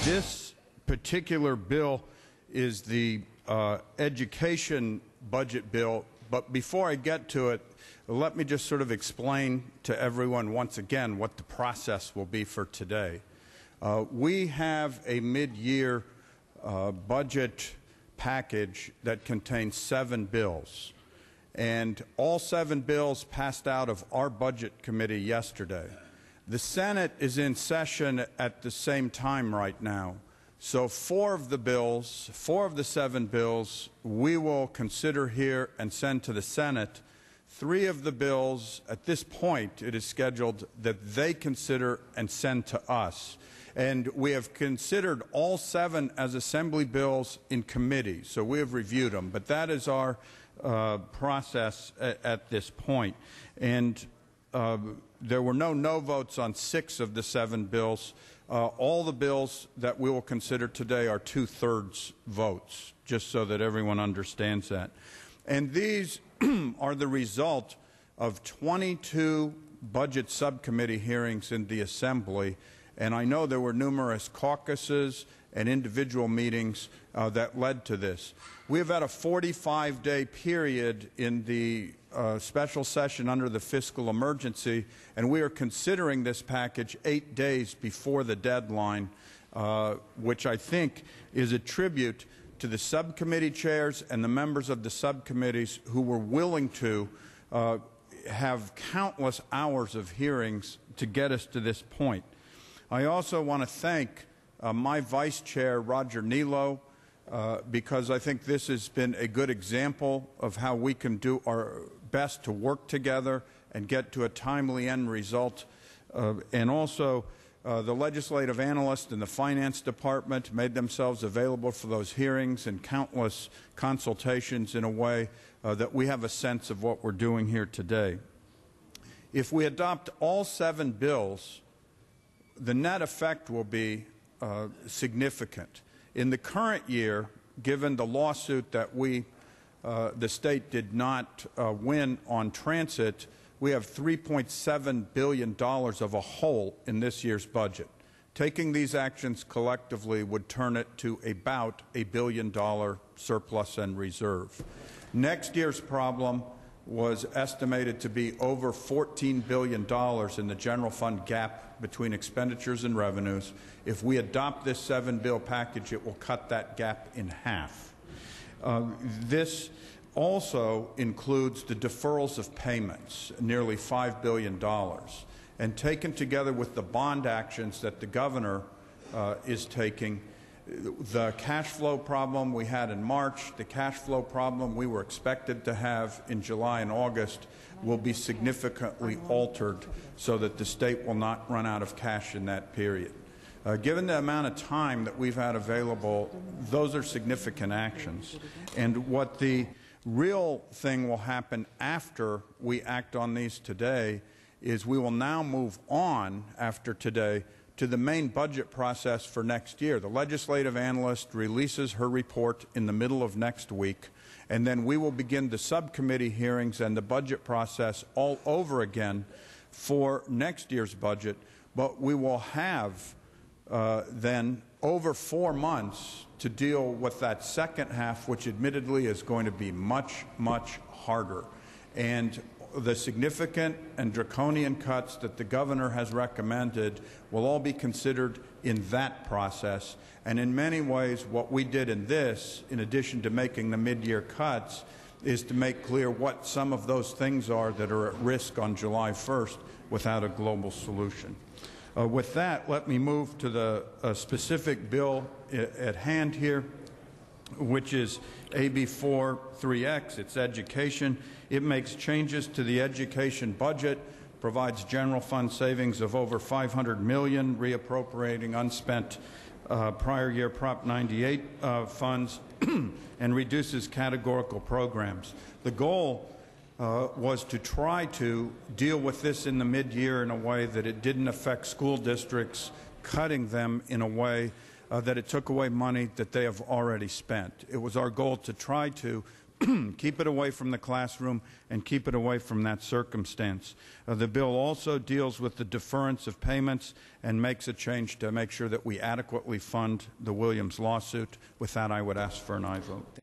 This particular bill is the education budget bill, but before I get to it, let me just sort of explain to everyone once again what the process will be for today. We have a mid-year budget package that contains 7 bills, and all 7 bills passed out of our budget committee yesterday. The Senate is in session at the same time right now, so 4 of the 7 bills, we will consider here and send to the Senate. 3 of the bills, at this point, it is scheduled that they consider and send to us. And we have considered all 7 as Assembly bills in committee, so we have reviewed them. But that is our process at this point. And there were no votes on 6 of the 7 bills. All the bills that we will consider today are 2/3 votes, just so that everyone understands that. And these are the result of 22 budget subcommittee hearings in the Assembly, and I know there were numerous caucuses and individual meetings that led to this. We have had a 45-day period in the special session under the fiscal emergency, and we are considering this package 8 days before the deadline, which I think is a tribute to the subcommittee chairs and the members of the subcommittees who were willing to have countless hours of hearings to get us to this point. I also want to thank my vice chair, Roger Nilo, because I think this has been a good example of how we can do our best to work together and get to a timely end result. And also, the legislative analysts in the Finance Department made themselves available for those hearings and countless consultations in a way that we have a sense of what we're doing here today. If we adopt all 7 bills, the net effect will be significant. In the current year, given the lawsuit that the state did not win on transit, we have $3.7 billion of a hole in this year's budget. Taking these actions collectively would turn it to about $1 billion surplus and reserve. Next year's problem was estimated to be over $14 billion in the general fund gap between expenditures and revenues. If we adopt this 7-bill package, it will cut that gap in half. This also includes the deferrals of payments, nearly $5 billion. And taken together with the bond actions that the governor is taking, the cash flow problem we had in March, the cash flow problem we were expected to have in July and August will be significantly altered so that the state will not run out of cash in that period. Given the amount of time that we've had available, those are significant actions. And what the real thing will happen after we act on these today is we will now move on after today to the main budget process for next year. The legislative analyst releases her report in the middle of next week, and then we will begin the subcommittee hearings and the budget process all over again for next year's budget. But we will have then over 4 months to deal with that second half, which admittedly is going to be much, much harder. And the significant and draconian cuts that the governor has recommended will all be considered in that process. And in many ways, what we did in this, in addition to making the mid-year cuts, is to make clear what some of those things are that are at risk on July 1st without a global solution. With that, let me move to the specific bill at hand here, which is AB4 3X. It's education. It makes changes to the education budget, provides general fund savings of over $500 million, reappropriating unspent prior year Prop 98 funds, and reduces categorical programs. The goal was to try to deal with this in the mid-year in a way that it didn't affect school districts, cutting them in a way that it took away money that they have already spent. It was our goal to try to keep it away from the classroom and keep it away from that circumstance. The bill also deals with the deference of payments and makes a change to make sure that we adequately fund the Williams lawsuit. With that, I would ask for an aye vote.